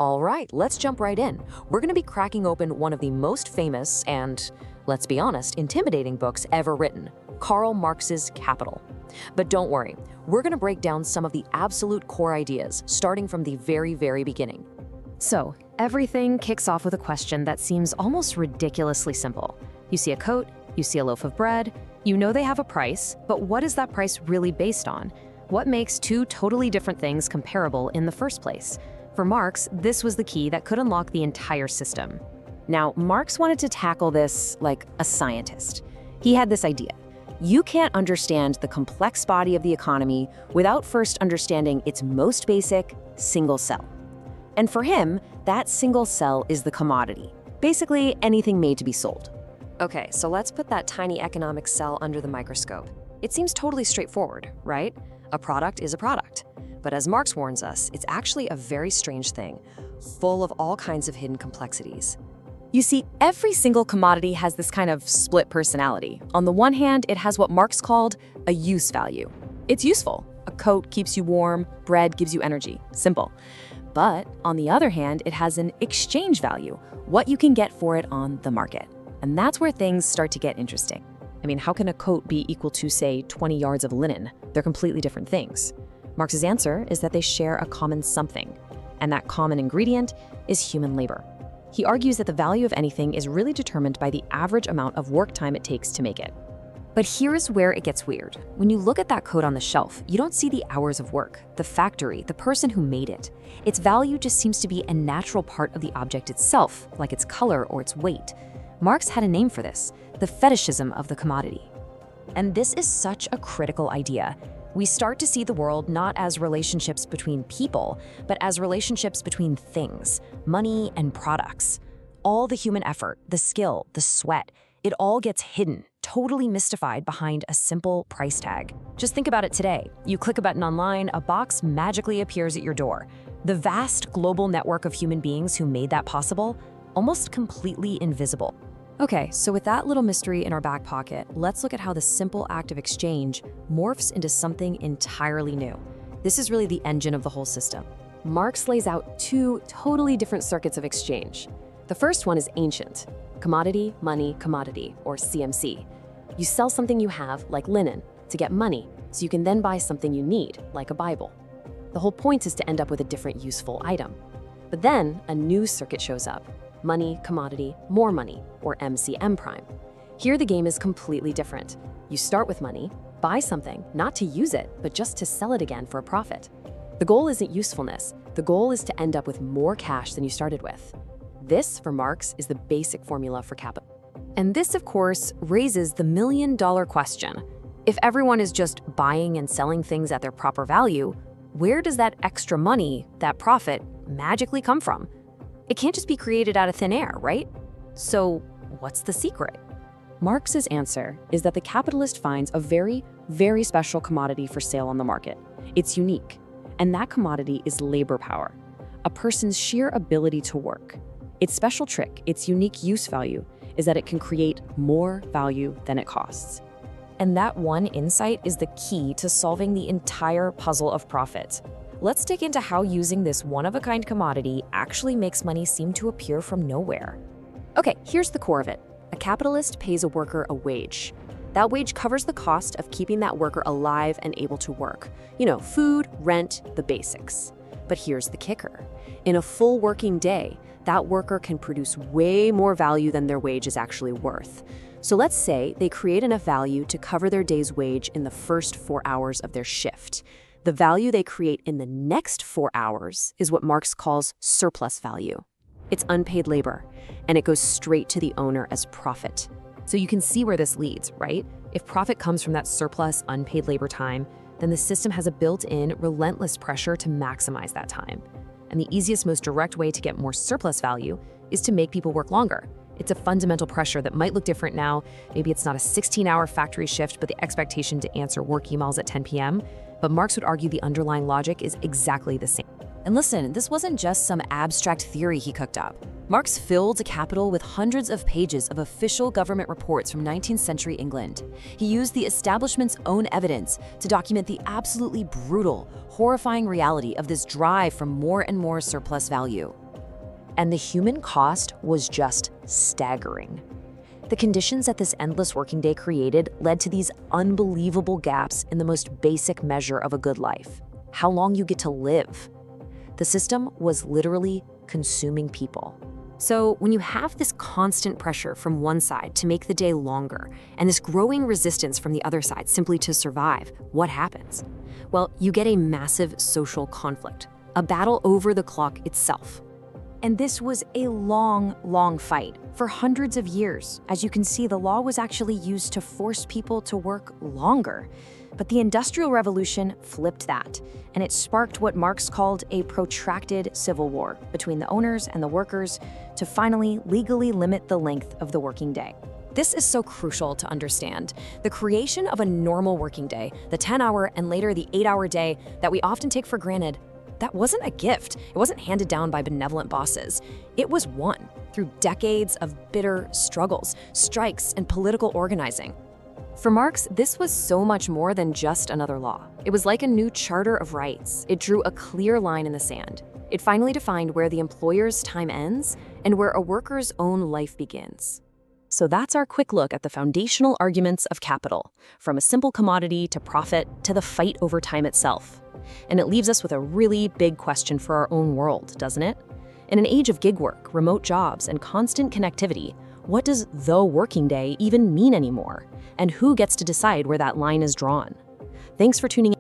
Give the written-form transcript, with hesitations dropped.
All right, let's jump right in. We're going to be cracking open one of the most famous and, let's be honest, intimidating books ever written, Karl Marx's Capital. But don't worry, we're going to break down some of the absolute core ideas, starting from the very beginning. So, everything kicks off with a question that seems almost ridiculously simple. You see a coat, you see a loaf of bread, you know they have a price, but what is that price really based on? What makes two totally different things comparable in the first place? For Marx, this was the key that could unlock the entire system. Now, Marx wanted to tackle this like a scientist. He had this idea. You can't understand the complex body of the economy without first understanding its most basic single cell. And for him, that single cell is the commodity, basically anything made to be sold. Okay, so let's put that tiny economic cell under the microscope. It seems totally straightforward, right? A product is a product. But as Marx warns us, it's actually a very strange thing, full of all kinds of hidden complexities. You see, every single commodity has this kind of split personality. On the one hand, it has what Marx called a use value. It's useful. A coat keeps you warm, bread gives you energy. Simple. But on the other hand, it has an exchange value, what you can get for it on the market. And that's where things start to get interesting. I mean, how can a coat be equal to, say, 20 yards of linen? They're completely different things. Marx's answer is that they share a common something, and that common ingredient is human labor. He argues that the value of anything is really determined by the average amount of work time it takes to make it. But here's where it gets weird. When you look at that coat on the shelf, you don't see the hours of work, the factory, the person who made it. Its value just seems to be a natural part of the object itself, like its color or its weight. Marx had a name for this, the fetishism of the commodity. And this is such a critical idea. We start to see the world not as relationships between people, but as relationships between things, money and products. All the human effort, the skill, the sweat, it all gets hidden, totally mystified behind a simple price tag. Just think about it today. You click a button online, a box magically appears at your door. The vast global network of human beings who made that possible, almost completely invisible. Okay, so with that little mystery in our back pocket, let's look at how the simple act of exchange morphs into something entirely new. This is really the engine of the whole system. Marx lays out two totally different circuits of exchange. The first one is ancient, commodity, money, commodity, or CMC. You sell something you have, like linen, to get money, so you can then buy something you need, like a Bible. The whole point is to end up with a different useful item. But then a new circuit shows up. Money, commodity, more money, or MCM prime. Here the game is completely different. You start with money, buy something, not to use it, but just to sell it again for a profit. The goal isn't usefulness. The goal is to end up with more cash than you started with. This, for Marx, is the basic formula for capital. And this, of course, raises the million-dollar question. If everyone is just buying and selling things at their proper value, where does that extra money, that profit, magically come from? It can't just be created out of thin air, right? So what's the secret? Marx's answer is that the capitalist finds a very special commodity for sale on the market. It's unique, and that commodity is labor power, a person's sheer ability to work. Its special trick, its unique use value, is that it can create more value than it costs. And that one insight is the key to solving the entire puzzle of profit. Let's dig into how using this one-of-a-kind commodity actually makes money seem to appear from nowhere. Okay, here's the core of it. A capitalist pays a worker a wage. That wage covers the cost of keeping that worker alive and able to work. You know, food, rent, the basics. But here's the kicker. In a full working day, that worker can produce way more value than their wage is actually worth. So let's say they create enough value to cover their day's wage in the first 4 hours of their shift. The value they create in the next 4 hours is what Marx calls surplus value. It's unpaid labor, and it goes straight to the owner as profit. So you can see where this leads, right? If profit comes from that surplus unpaid labor time, then the system has a built-in, relentless pressure to maximize that time. And the easiest, most direct way to get more surplus value is to make people work longer. It's a fundamental pressure that might look different now. Maybe it's not a 16-hour factory shift, but the expectation to answer work emails at 10 p.m. But Marx would argue the underlying logic is exactly the same. And listen, this wasn't just some abstract theory he cooked up. Marx filled Capital with hundreds of pages of official government reports from 19th century England. He used the establishment's own evidence to document the absolutely brutal, horrifying reality of this drive for more and more surplus value. And the human cost was just staggering. The conditions that this endless working day created led to these unbelievable gaps in the most basic measure of a good life: how long you get to live. The system was literally consuming people. So when you have this constant pressure from one side to make the day longer, and this growing resistance from the other side simply to survive, what happens? Well, you get a massive social conflict, a battle over the clock itself. And this was a long, long fight for hundreds of years. As you can see, the law was actually used to force people to work longer. But the Industrial Revolution flipped that, and it sparked what Marx called a protracted civil war between the owners and the workers to finally legally limit the length of the working day. This is so crucial to understand. The creation of a normal working day, the 10-hour and later the 8-hour day that we often take for granted, that wasn't a gift. It wasn't handed down by benevolent bosses. It was won through decades of bitter struggles, strikes, and political organizing. For Marx, this was so much more than just another law. It was like a new charter of rights. It drew a clear line in the sand. It finally defined where the employer's time ends and where a worker's own life begins. So that's our quick look at the foundational arguments of capital, from a simple commodity to profit to the fight over time itself. And it leaves us with a really big question for our own world, doesn't it? In an age of gig work, remote jobs, and constant connectivity, what does the working day even mean anymore? And who gets to decide where that line is drawn? Thanks for tuning in.